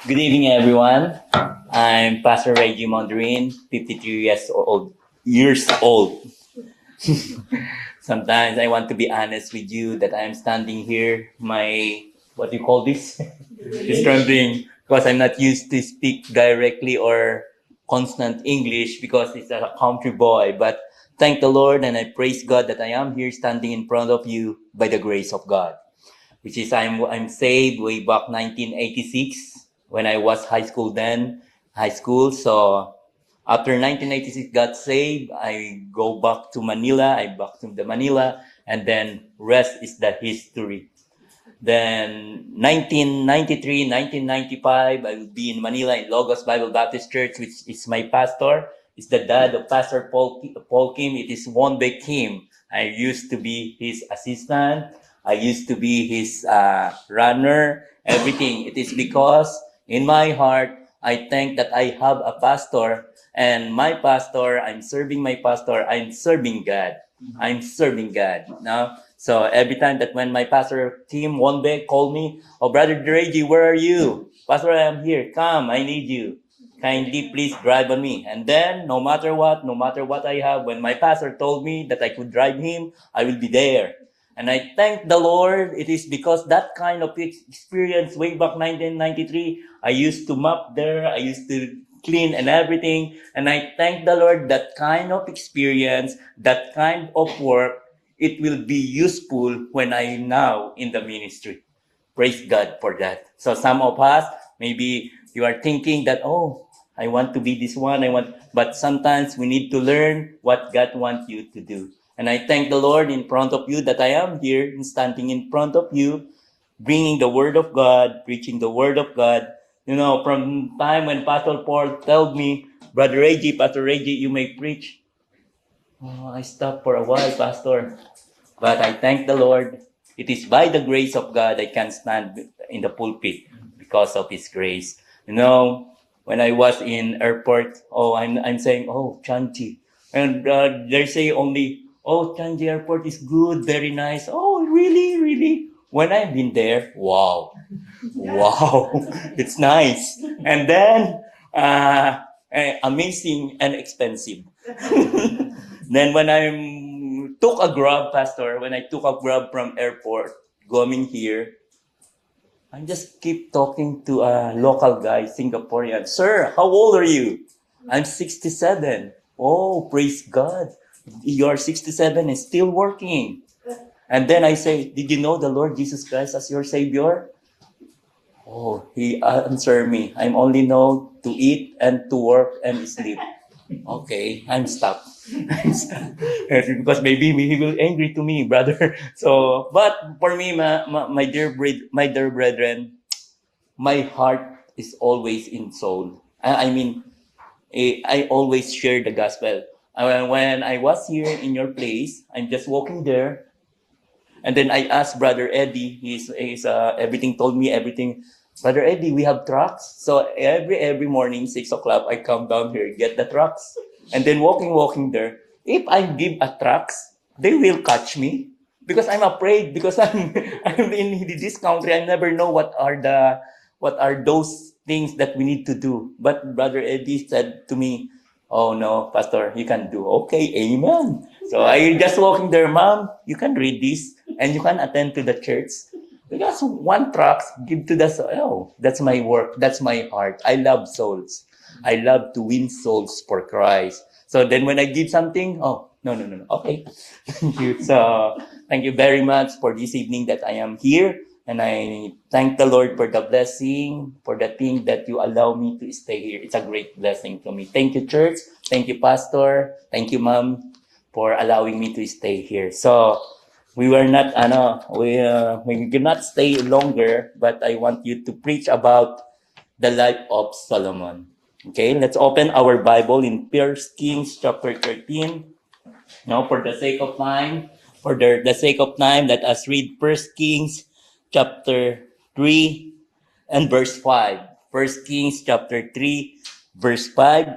Good evening, everyone. I'm Pastor Reggie Mondrin, 53 years old. Years old. Sometimes I want to be honest with you that I'm standing here. My what do you call this? It's trembling because I'm not used to speak directly or constant English because it's a country boy. But thank the Lord and I praise God that I am here standing in front of you by the grace of God, which is I'm saved way back 1986 when I was high school. So after 1986 got saved, I go back to Manila. I back to the Manila, and then rest is the history. Then 1993, 1995, I would be in Manila in Logos Bible Baptist Church, which is my pastor. It's the dad of Pastor Paul Kim. It is Wonbe Kim. I used to be his assistant. I used to be his runner, everything. It is because in my heart, I think that I have a pastor, and my pastor, I'm serving my pastor, I'm serving God. I'm serving God. Now, so every time that when my pastor team one day called me, oh brother Reggie, where are you? Pastor, I am here. Come, I need you. Kindly please drive on me. And then no matter what I have, when my pastor told me that I could drive him, I will be there. And I thank the Lord. It is because that kind of experience way back 1993, I used to mop there. I used to clean and everything. And I thank the Lord that kind of experience, that kind of work, it will be useful when I'm now in the ministry. Praise God for that. So some of us, maybe you are thinking that, oh, I want to be this one, but sometimes we need to learn what God wants you to do. And I thank the Lord in front of you that I am here and standing in front of you, bringing the word of God, preaching the word of God. You know, from time when Pastor Paul told me, Pastor Reggie, you may preach. Oh, I stopped for a while, Pastor. But I thank the Lord. It is by the grace of God I can stand in the pulpit because of His grace. You know, when I was in airport, I'm saying, oh, Chanchi. And they say only, oh, Chanchi Airport is good, very nice. Oh, really, really? When I've been there, wow, wow, it's nice. And then, amazing and expensive. Then when I took a grab, Pastor, when I took a grab from airport coming here, I just keep talking to a local guy, Singaporean. Sir, how old are you? I'm 67. Oh, praise God. You're 67 and still working. And then I say, did you know the Lord Jesus Christ as your Savior? Oh, he answered me. I'm only know to eat and to work and sleep. Okay, I'm stuck. I'm stuck. Because maybe he will angry to me, brother. So, but for me, my dear brethren, my heart is always in soul. I always share the gospel. When I was here in your place, I'm just walking there, and then I asked Brother Eddie. He's everything told me everything. Brother Eddie, we have trucks. So every morning, 6 o'clock, I come down here, get the trucks, and then walking there. If I give a trucks, they will catch me because I'm afraid because I'm in this country. I never know what are those things that we need to do. But Brother Eddie said to me, oh no, Pastor, you can do. Okay, amen. So I just walking there, Mom, you can read this and you can attend to the church. Because one trucks give to the soul. Oh, that's my work. That's my heart. I love souls. I love to win souls for Christ. So then when I give something, oh, no. Okay. Thank you. So thank you very much for this evening that I am here. And I thank the Lord for the blessing, for the thing that you allow me to stay here. It's a great blessing to me. Thank you, church. Thank you, Pastor. Thank you, Mom, for allowing me to stay here. So we were not, we did not stay longer, but I want you to preach about the life of Solomon. Okay, let's open our Bible in 1 Kings chapter 13. Now, for the sake of time, the sake of time, let us read 1 Kings chapter 3 and verse 5. 1 Kings chapter 3, verse 5.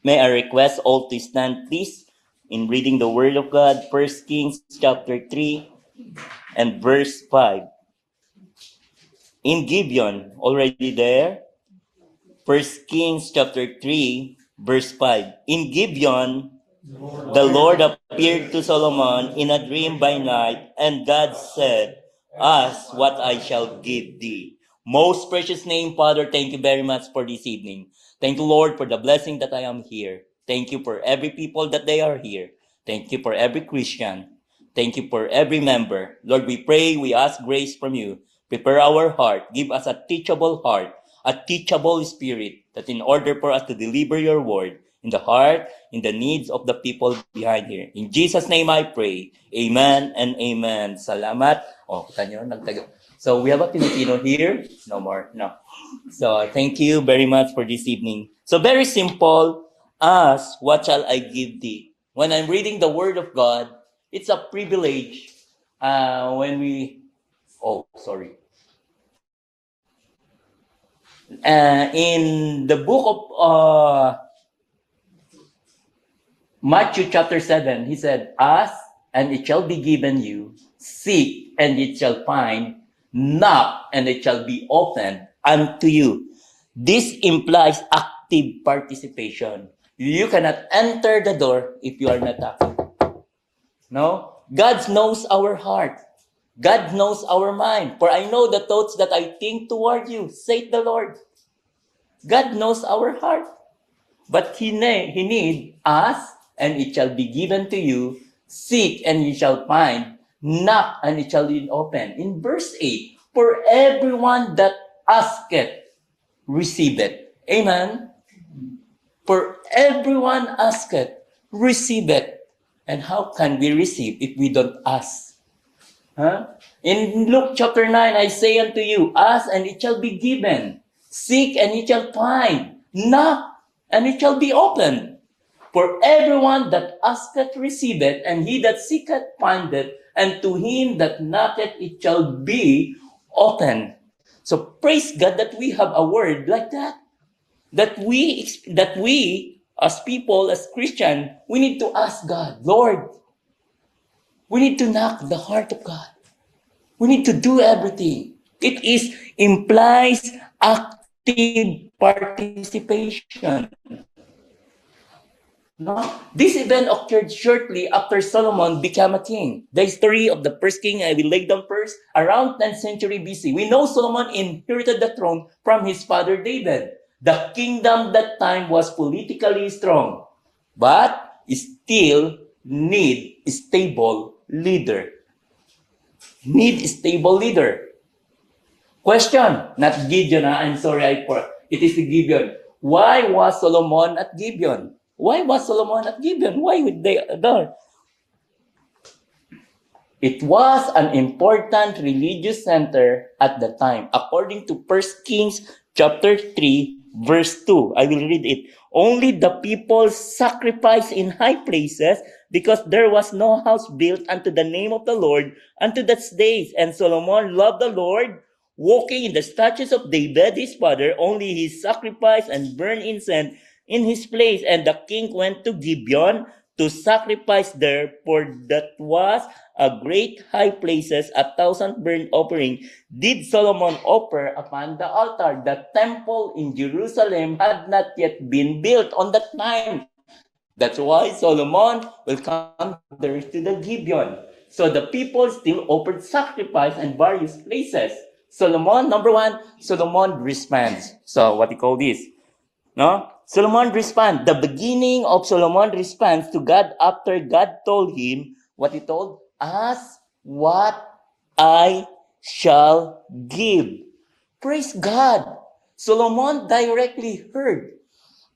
May I request all to stand, please, in reading the word of God. 1 Kings chapter 3 and verse 5. In Gibeon, already there? First Kings chapter 3, verse 5. In Gibeon, the Lord appeared to Solomon in a dream by night, and God said, ask what I shall give thee. Most precious name, Father, thank you very much for this evening. Thank you, Lord, for the blessing that I am here. Thank you for every people that they are here. Thank you for every Christian. Thank you for every member. Lord, we pray, we ask grace from you. Prepare our heart. Give us a teachable heart, a teachable spirit, that in order for us to deliver your word in the heart, in the needs of the people behind here. In Jesus' name I pray. Amen and amen. Salamat. Oh, kanyo, nagtago. So we have a Filipino here. No more. No. So thank you very much for this evening. So very simple. Ask, what shall I give thee? When I'm reading the word of God, it's a privilege when we... Oh, sorry. In the book of Matthew chapter 7, he said, ask and it shall be given you, seek and it shall find, knock and it shall be opened unto you. This implies active participation. You cannot enter the door if you are not active. No? God knows our heart. God knows our mind. For I know the thoughts that I think toward you, saith the Lord. God knows our heart. But He need ask, and it shall be given to you. Seek, and ye shall find. Knock, and it shall be opened. In verse 8, for everyone that asketh, receiveth. Amen? For everyone asketh, receiveth. And how can we receive if we don't ask? Huh? In Luke chapter 9, I say unto you, ask, and it shall be given. Seek, and it shall find. Knock, and it shall be opened. For everyone that asketh receiveth, and he that seeketh findeth, and to him that knocketh it shall be opened. So praise God that we have a word like that. That we as people, as Christian, we need to ask God, Lord, we need to knock the heart of God. We need to do everything. It implies active participation. No? This event occurred shortly after Solomon became a king. The history of the first king, I will lay down first, around 10th century BC. We know Solomon inherited the throne from his father David. The kingdom that time was politically strong, but still need a stable leader. Need a stable leader. Question, not Gideon. I'm sorry, it is Gibeon. Why was Solomon at Gibeon? Why was Solomon at Gibeon? Why would they there? It was an important religious center at the time. According to 1 Kings chapter 3, verse 2, I will read it. Only the people sacrificed in high places, because there was no house built unto the name of the Lord unto that days. And Solomon loved the Lord, walking in the statutes of David his father. Only he sacrificed and burned incense in his place. And the king went to Gibeon to sacrifice there, for that was a great high places, 1,000 burnt offering did Solomon offer upon the altar. The temple in Jerusalem had not yet been built on that time. That's why Solomon will come there to the Gibeon. So the people still offered sacrifice in various places. Solomon, number one, Solomon responds. So what you call this? No? Solomon responds. The beginning of Solomon responds to God after God told him what he told. Ask what I shall give. Praise God. Solomon directly heard.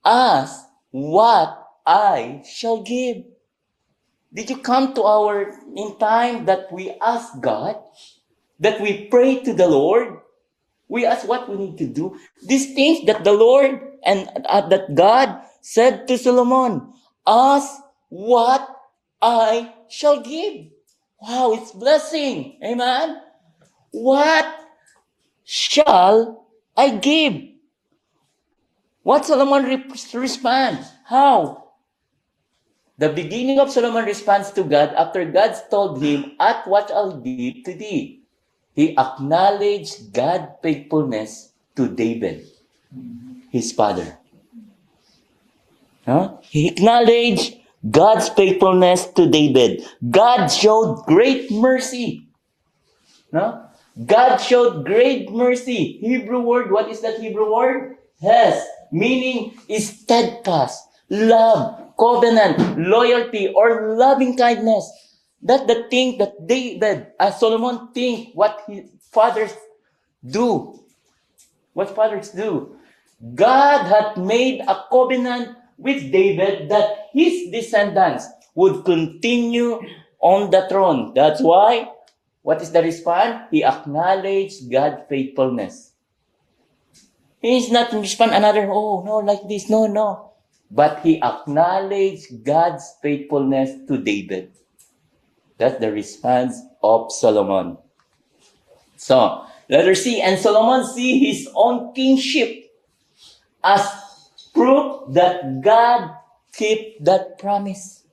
Ask what I shall give. Did you come to our in time that we ask God, that we pray to the Lord? We ask what we need to do. These things that the Lord and that God said to Solomon, ask what I shall give. Wow, it's blessing. Amen. What shall I give? What Solomon responds? How? The beginning of Solomon responds to God after God told him, at what I'll give to thee. He acknowledged God's faithfulness to David. his father. Huh? He acknowledged God's faithfulness to David. God showed great mercy. No? God showed great mercy. Hebrew word, what is that Hebrew word? Has, meaning is steadfast, love, covenant, loyalty, or loving kindness. That's the thing that David, Solomon think what his fathers do. What fathers do. God had made a covenant with David that his descendants would continue on the throne. That's why, what is the response? He acknowledged God's faithfulness. He is not respond another, oh, no, like this, no, no. But he acknowledged God's faithfulness to David. That's the response of Solomon. So, letter C, and Solomon see his own kingship as proof that God kept that promise.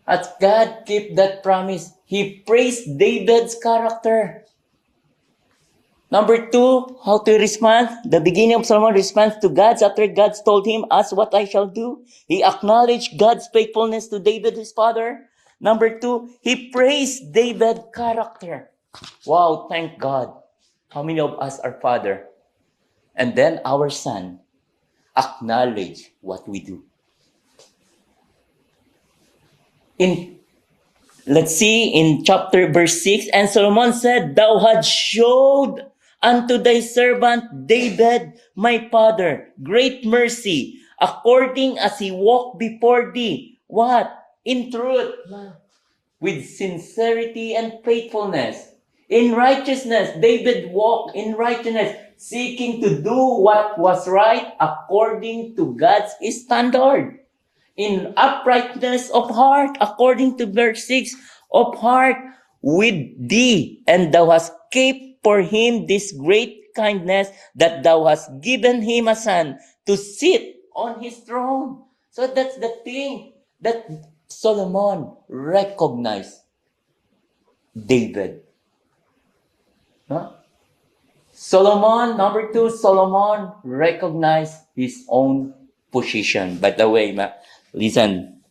As God kept that promise, he praised David's character. Number 2, how to respond? The beginning of Solomon's response to God after God told him, ask what I shall do. He acknowledged God's faithfulness to David, his father. Number 2, he praised David's character. Wow, thank God. How many of us are father? And then our son acknowledge what we do. Let's see in chapter verse 6, and Solomon said, thou hast showed unto thy servant David, my father, great mercy, according as he walked before thee. What? In truth, with sincerity and faithfulness. In righteousness, David walked in righteousness, seeking to do what was right according to God's standard. In uprightness of heart, according to verse 6, of heart with thee, and thou hast kept for him this great kindness, that thou hast given him a son to sit on his throne. So that's the thing that Solomon recognized David. Huh? Solomon, number 2, Solomon recognized his own position. By the way, listen.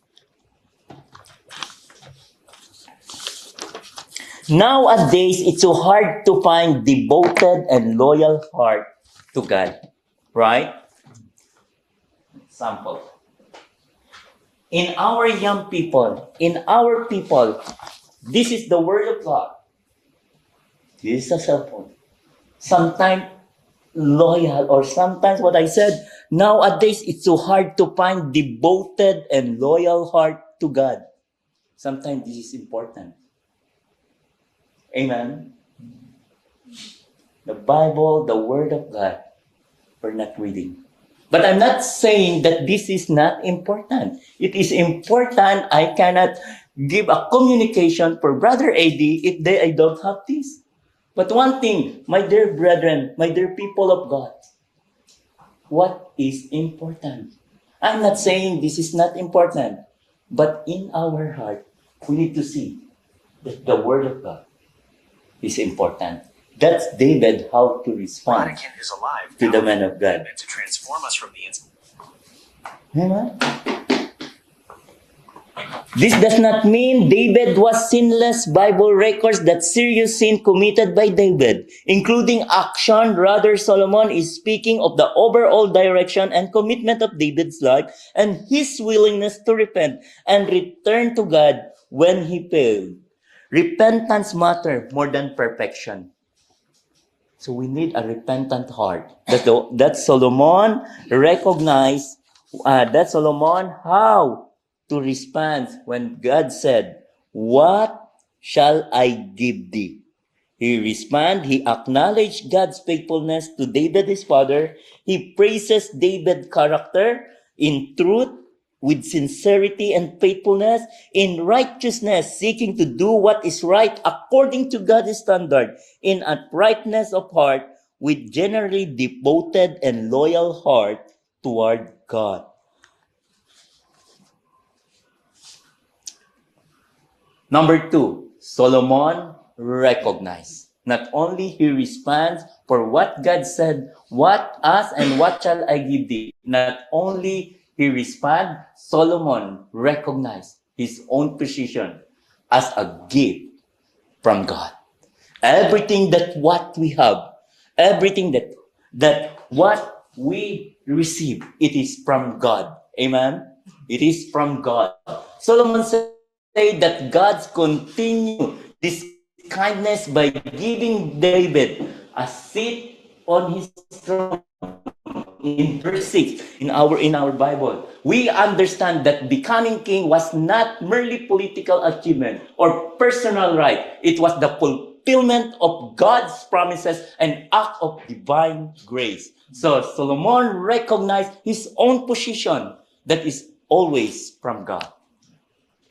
Nowadays, it's so hard to find devoted and loyal heart to God. Right? Example. In our young people, this is the word of God. This is a cell phone. Sometimes loyal, or sometimes what I said, nowadays it's so hard to find devoted and loyal heart to God. Sometimes this is important. Amen. The Bible, the Word of God, we're not reading. But I'm not saying that this is not important. It is important. I cannot give a communication for Brother AD if I don't have this. But one thing, my dear brethren, my dear people of God, what is important? I'm not saying this is not important, but in our heart, we need to see that the Word of God is important. That's David, how to respond is alive to the man of God. to transform us from the inside. Amen. This does not mean David was sinless. Bible records that serious sin committed by David, including action. Rather, Solomon is speaking of the overall direction and commitment of David's life and his willingness to repent and return to God when he failed. Repentance matters more than perfection. So we need a repentant heart. That Solomon recognized, that Solomon how to respond when God said, what shall I give thee? He acknowledged God's faithfulness to David his father. He praises David's character in truth, with sincerity and faithfulness, in righteousness, seeking to do what is right according to God's standard, in uprightness of heart, with generally devoted and loyal heart toward God. Number 2, Solomon recognized Not only he responds for what God said, what us and what shall I give thee? Not only he respond, Solomon recognized his own position as a gift from God. Everything that what we have, everything that what we receive, it is from God. Amen. It is from God. Solomon said that God's continue this kindness by giving David a seat on his throne. In verse 6 in our Bible, we understand that becoming king was not merely political achievement or personal right. It was the fulfillment of God's promises and act of divine grace. So Solomon recognized his own position that is always from God.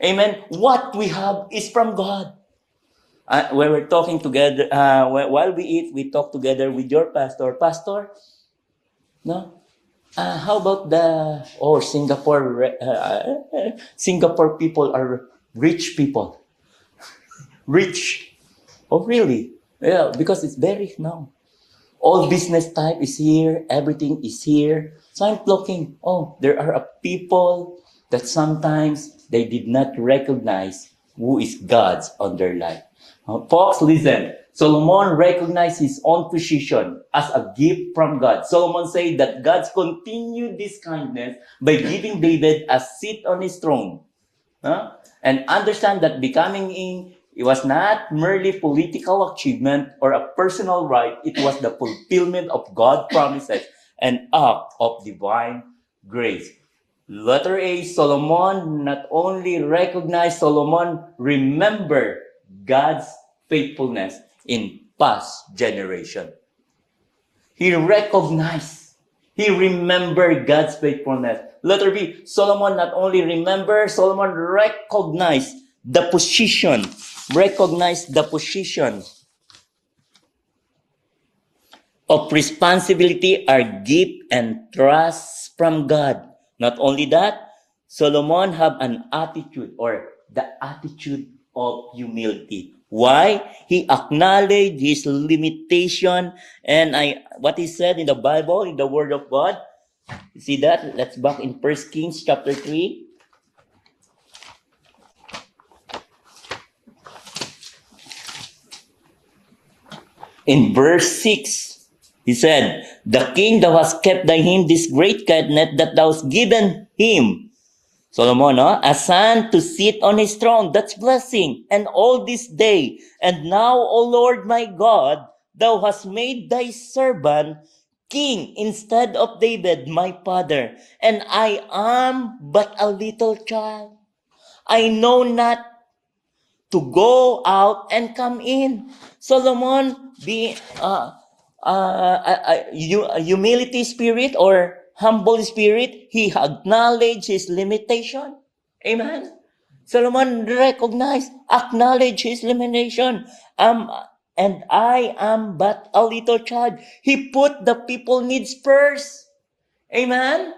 Amen. What we have is from God. When we're talking together, while we eat, we talk together with your pastor. Pastor, no? How about the Singapore people are rich people. Rich. Oh, really? Yeah, because it's very now. All business type is here. Everything is here. So I'm looking. Oh, there are people that sometimes they did not recognize who is God's on their life. Folks, listen. Solomon recognized his own position as a gift from God. Solomon said that God's continued this kindness by giving David a seat on his throne. And understand that becoming king, it was not merely political achievement or a personal right. It was the fulfillment of God's promises and act of divine grace. Letter A, Solomon not only recognized, Solomon remembered God's faithfulness in past generation. He recognized, he remembered God's faithfulness. Letter B, Solomon not only remembered, Solomon recognized the position of responsibility are gift and trust from God. Not only that, Solomon have an attitude or the attitude of humility. Why? He acknowledged his limitation and what he said in the Bible, in the Word of God. You see that? Let's back in 1 Kings chapter 3. In verse 6, he said, the king thou hast kept thy him this great kindness that thou hast given him. Solomon, a son to sit on his throne. That's blessing. And all this day. And now, O Lord my God, thou hast made thy servant king instead of David, my father. And I am but a little child. I know not to go out and come in. Solomon, humility spirit or humble spirit, he acknowledged his limitation. Amen. Solomon recognized, acknowledged his limitation. And I am but a little child. He put the people needs first. Amen.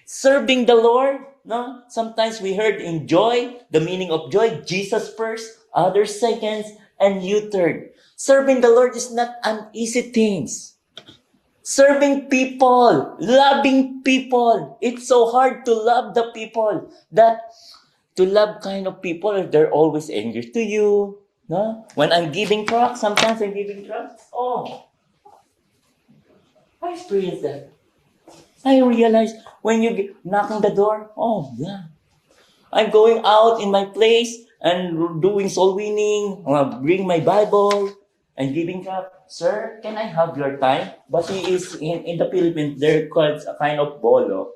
Serving the Lord. No? Sometimes we heard in joy, the meaning of joy, Jesus first, others seconds, and you third. Serving the Lord is not an easy thing. Serving people, loving people. It's so hard to love the people. To love kind of people, they're always angry to you. No? When I'm giving drugs, sometimes I'm giving drugs. Oh, I experienced that. I realized when you knock on the door, oh yeah. I'm going out in my place and doing soul winning, bring my Bible and giving drugs. Sir, can I have your time? But he is in the Philippines, they're called a kind of bolo.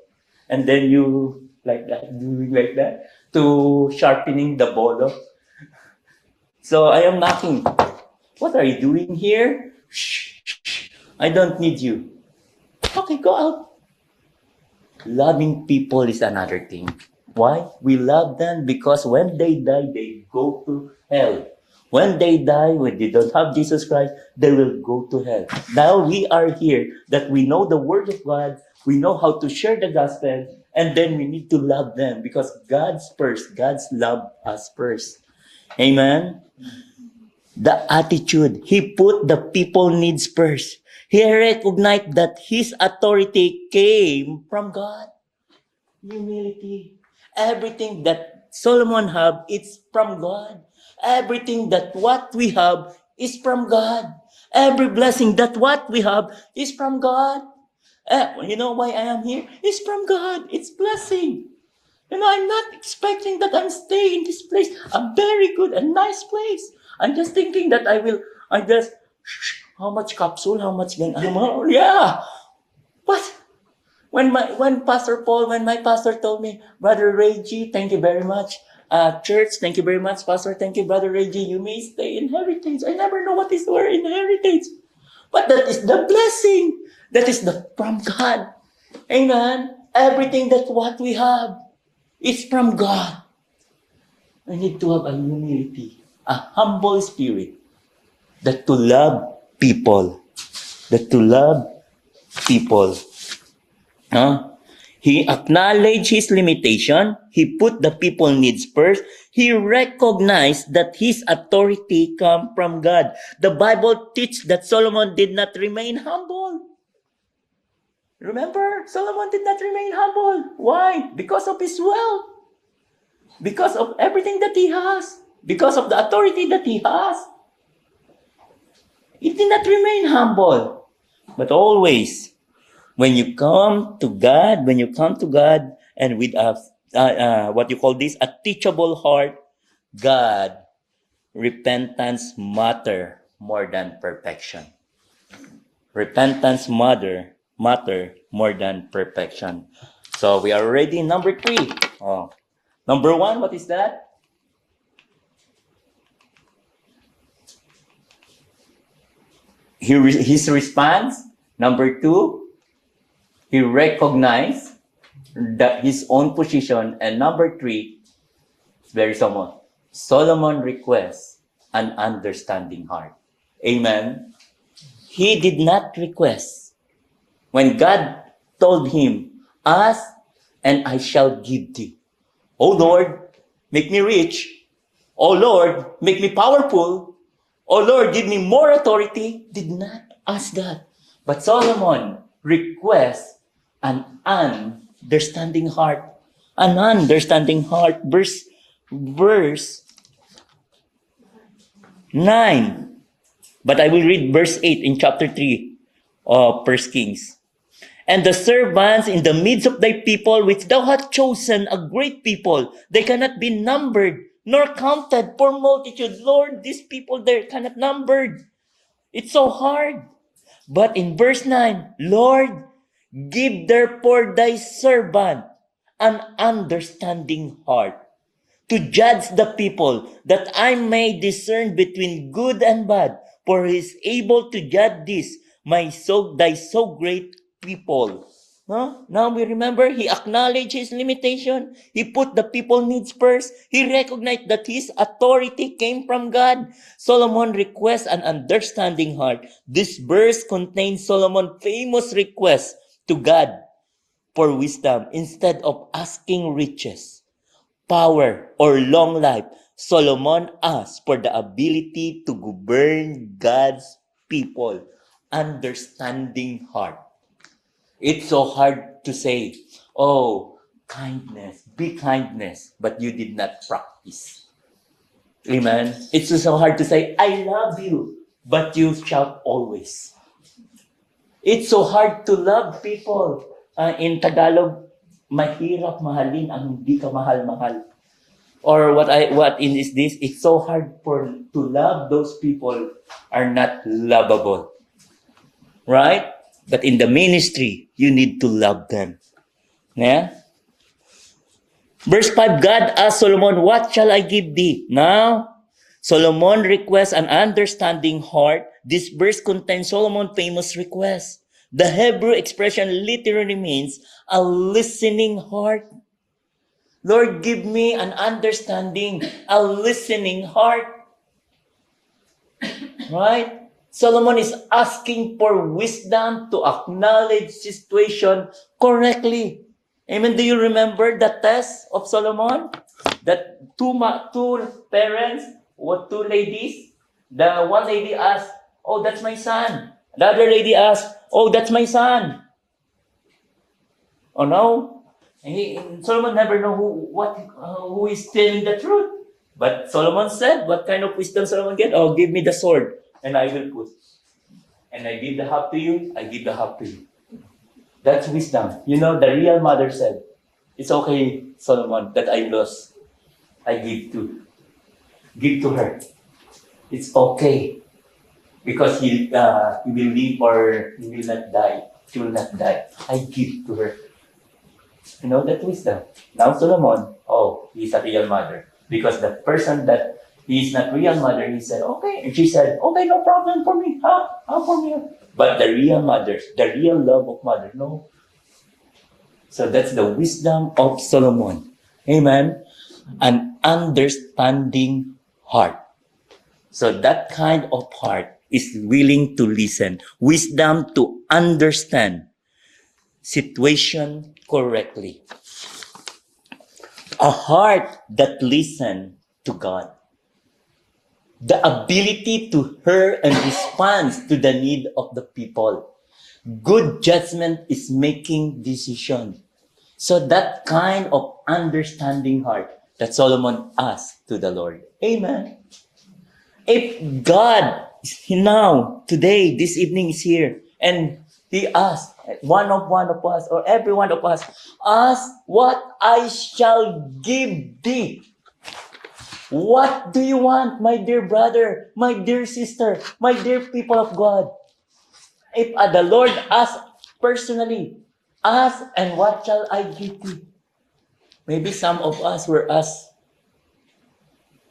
And then you like that, doing like that to sharpening the bolo. So I am knocking. What are you doing here? Shh, shh, I don't need you. Okay, go out. Loving people is another thing. Why? We love them because when they die, they go to hell. When they die, when they don't have Jesus Christ, they will go to hell. Now we are here that we know the Word of God, we know how to share the gospel, and then we need to love them because God's first. God's love us first. Amen? the attitude. He put the people needs first. He recognized that his authority came from God. Humility. Everything that Solomon have, it's from God. Everything that what we have is from God. Every blessing that what we have is from God. You know why I am here? It's from God. It's blessing. I'm not expecting that I'm staying in this place, a very good and nice place. I'm just thinking that how much capsule, how much, yeah. But when my pastor told me, Brother Reggie, thank you very much. Church, thank you very much. Pastor, thank you, Brother Reggie. You may stay inheritance. I never know what is the word inheritance. But that is the blessing. That is from God. Amen. Everything that what we have is from God. I need to have a humility, a humble spirit, that to love people. That to love people. He acknowledged his limitation. He put the people needs first. He recognized that his authority come from God. The Bible teaches that Solomon did not remain humble. Remember, Solomon did not remain humble. Why? Because of his wealth. Because of everything that he has. Because of the authority that he has. He did not remain humble. But always, when you come to God, and with what you call this, a teachable heart, God, repentance matter more than perfection. Repentance matter more than perfection. So we are ready. Number 3. Number 1, what is that? His response. Number 2, he recognized his own position. And number 3, very someone. Solomon requests an understanding heart. Amen. He did not request. When God told him, ask and I shall give thee. Oh Lord, make me rich. Oh Lord, make me powerful. Oh Lord, give me more authority. Did not ask that. But Solomon requests an understanding heart. An understanding heart. Verse 9. But I will read verse 8 in chapter 3 of 1 Kings. And the servants in the midst of thy people, which thou hast chosen, a great people, they cannot be numbered, nor counted for multitude. Lord, these people there cannot numbered. It's so hard. But in verse 9, Lord, give therefore thy servant an understanding heart to judge the people, that I may discern between good and bad, for he is able to judge this, thy so great people. Now we remember, he acknowledged his limitation. He put the people needs first. He recognized that his authority came from God. Solomon requests an understanding heart. This verse contains Solomon's famous request to God for wisdom instead of asking riches, power, or long life. Solomon asked for the ability to govern God's people. Understanding heart. It's so hard to say, oh, kindness, be kindness, but you did not practice. Amen. It's so hard to say, I love you, but you shout always. It's so hard to love people. In Tagalog, mahirap mahalin ang hindi ka mahal-mahal. Or what is this? It's so hard to love those people are not lovable. Right? But in the ministry, you need to love them. Yeah? Verse 5, God asked Solomon, what shall I give thee? Now, Solomon requests an understanding heart. This verse contains Solomon's famous request. The Hebrew expression literally means a listening heart. Lord, give me an understanding, a listening heart. Right? Solomon is asking for wisdom to acknowledge situation correctly. Amen. Do you remember the test of Solomon? That two parents or two ladies, The one lady asked, "Oh, that's my son." The other lady asked, "Oh, that's my son." Oh no, Solomon never know who is telling the truth. But Solomon said, "What kind of wisdom Solomon get? Oh, give me the sword, and I will put. And I give the half to you. I give the half to you." That's wisdom. You know, the real mother said, "It's okay, Solomon, that I lost. I give to her. It's okay because he will live or he will not die. She will not die. I give to her." You know, that wisdom. Now Solomon, oh, he's a real mother. Because the person that he is not real mother, he said, okay. And she said, okay, no problem for me. How for me? But the real mothers, the real love of mother, no. So that's the wisdom of Solomon. Amen. An understanding heart. So that kind of heart is willing to listen. Wisdom to understand situation correctly. A heart that listens to God. The ability to hear and respond to the need of the people. Good judgment is making decision. So that kind of understanding heart that Solomon asked to the Lord. Amen. If God now, today, this evening is here, and He asked one of us, or every one of us, ask what I shall give thee. What do you want, my dear brother, my dear sister, my dear people of God? If the Lord asks personally, ask, and what shall I give thee? Maybe some of us were asked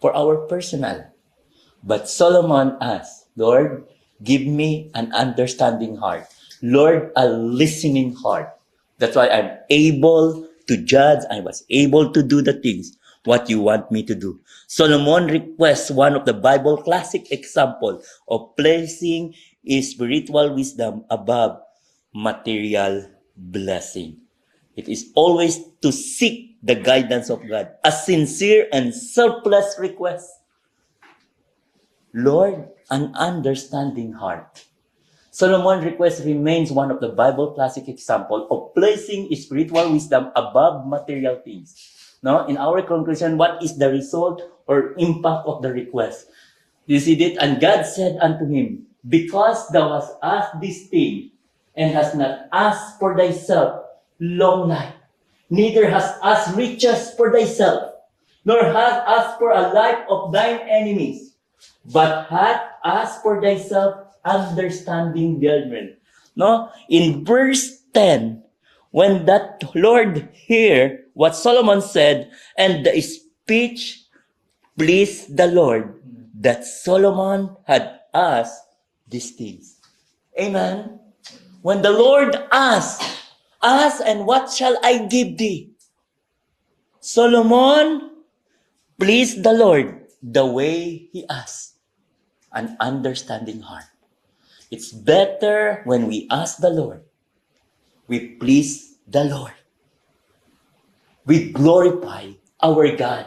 for our personal. But Solomon asked, Lord, give me an understanding heart. Lord, a listening heart. That's why I'm able to judge. I was able to do the things what you want me to do. Solomon requests one of the Bible classic example of placing spiritual wisdom above material blessing. It is always to seek the guidance of God. A sincere and selfless request. Lord, an understanding heart. Solomon's request remains one of the Bible classic example of placing spiritual wisdom above material things. No, in our conclusion, what is the result or impact of the request? You see it, and God said unto him, because thou hast asked this thing, and hast not asked for thyself long life, neither hast asked riches for thyself, nor hast asked for a life of thine enemies, but hath asked for thyself understanding judgment. No? In verse 10, when that Lord hear what Solomon said, and the speech pleased the Lord, that Solomon had asked these things. Amen. When the Lord asked, ask, and what shall I give thee? Solomon pleased the Lord the way he asked. An understanding heart. It's better when we ask the Lord, we please the Lord. We glorify our God.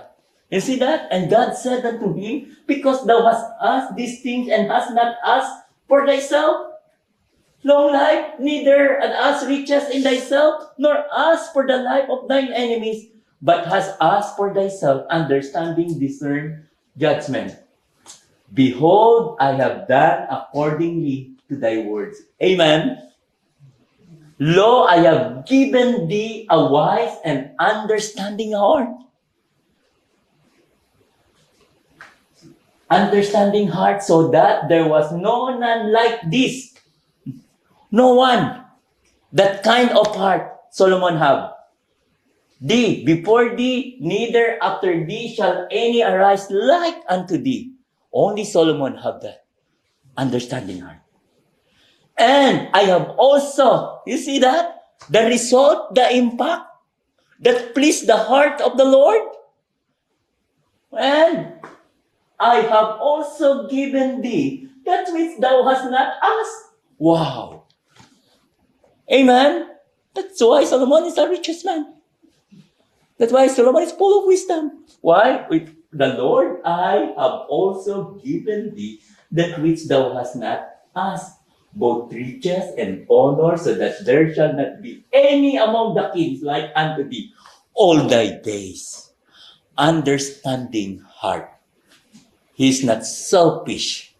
You see that? And God said unto him, because thou hast asked these things and hast not asked for thyself long life, neither and asked riches in thyself, nor asked for the life of thine enemies, but hast asked for thyself understanding, discern, judgment. Behold, I have done accordingly to thy words. Amen. Lo, I have given thee a wise and understanding heart. Understanding heart, so that there was none like this. No one. That kind of heart Solomon have. Thee, before thee, neither after thee shall any arise like unto thee. Only Solomon have that understanding heart. And I have also, you see that? The result, the impact that pleased the heart of the Lord. And I have also given thee that which thou hast not asked. Wow. Amen. That's why Solomon is the richest man. That's why Solomon is full of wisdom. Why? With the Lord, I have also given thee that which thou hast not asked, both riches and honor, so that there shall not be any among the kings like unto thee all thy days. Understanding heart. He is not selfish.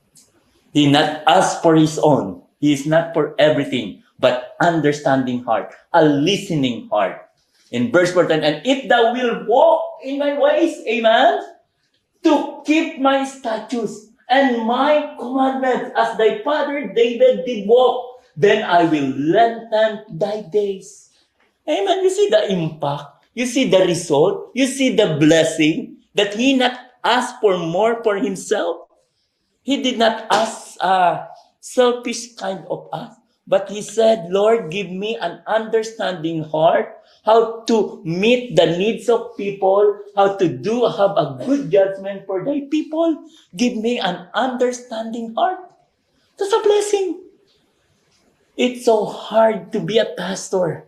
He not ask for his own. He is not for everything, but understanding heart, a listening heart. In verse 14, and if thou wilt walk in my ways, amen, to keep my statutes and my commandments as thy father David did walk, then I will lengthen thy days. Amen. You see the impact. You see the result. You see the blessing that he not asked for more for himself. He did not ask a selfish kind of us, but he said, Lord, give me an understanding heart, how to meet the needs of people, how to have a good judgment for thy people. Give me an understanding heart. That's a blessing. It's so hard to be a pastor.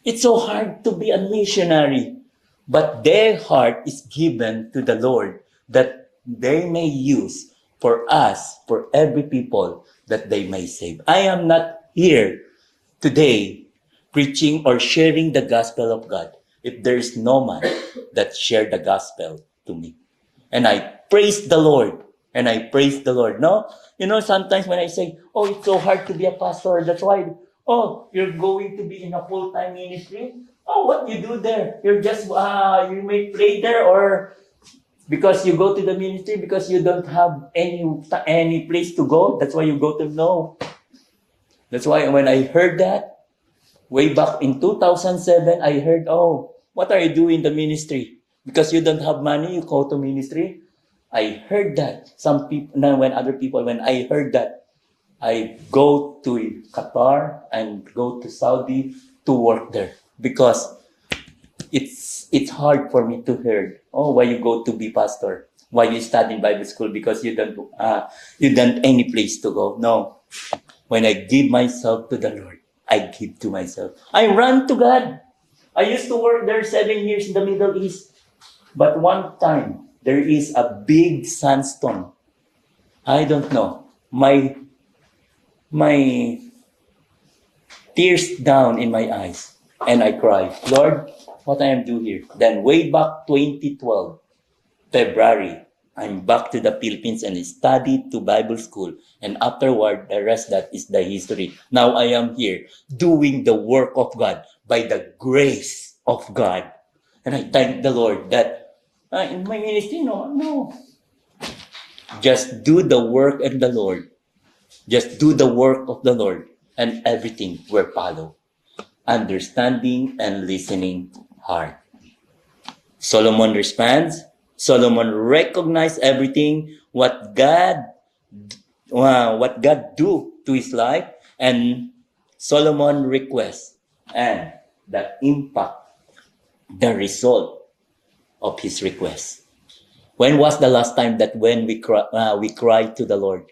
It's so hard to be a missionary. But their heart is given to the Lord that they may use for us, for every people that they may save. I am not here today preaching or sharing the gospel of God if there is no man that shared the gospel to me. And I praise the Lord. And I praise the Lord. No? You know, sometimes when I say, oh, it's so hard to be a pastor, that's why, oh, you're going to be in a full-time ministry? Oh, what you do there? You're just, you may pray there, or because you go to the ministry because you don't have any place to go, that's why you go to, no. That's why when I heard that, way back in 2007, I heard, oh, what are you doing in the ministry? Because you don't have money, you go to ministry? I heard that. Some people, when I heard that, I go to Qatar and go to Saudi to work there. Because it's hard for me to hear, oh, why you go to be pastor? Why you study Bible school? Because you don't any place to go. No. When I give myself to the Lord, I give to myself. I run to God. I used to work there 7 years in the Middle East. But one time, there is a big sandstorm. I don't know. My tears down in my eyes. And I cry, Lord, what I am doing here? Then way back 2012, February, I'm back to the Philippines and studied to Bible school. And afterward, the rest that is the history. Now I am here doing the work of God by the grace of God. And I thank the Lord that in my ministry, no. Just do the work of the Lord. Just do the work of the Lord. And everything will follow. Understanding and listening heart. Solomon responds. Solomon recognized everything what God do to his life, and Solomon requests and the impact, the result of his request. When was the last time that when we cried to the Lord?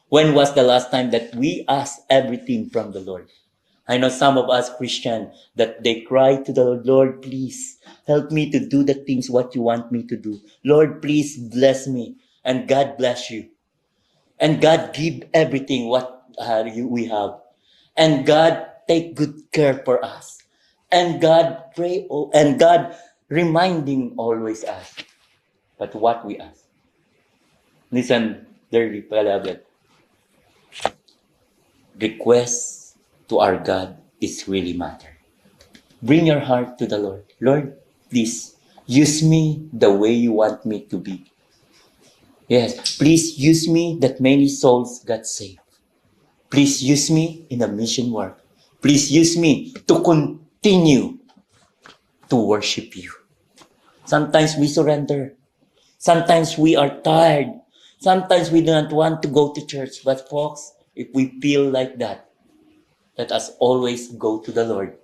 When was the last time that we asked everything from the Lord? I know some of us Christian that they cry to the Lord, please help me to do the things what you want me to do. Lord, please bless me. And God bless you. And God give everything what we have. And God take good care for us. And God pray, and God reminding always us. But what we ask. Listen, dearly beloved. Requests to our God is really matter. Bring your heart to the Lord. Lord, please use me the way you want me to be. Yes, please use me that many souls got saved. Please use me in the mission work. Please use me to continue to worship you. Sometimes we surrender. Sometimes we are tired. Sometimes we do not want to go to church. But folks, if we feel like that, let us always go to the Lord.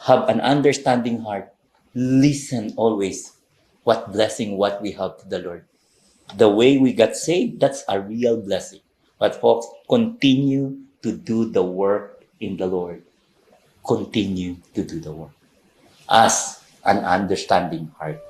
Have an understanding heart. Listen always what blessing what we have to the Lord. The way we got saved, that's a real blessing. But folks, continue to do the work in the Lord. Continue to do the work. As an understanding heart.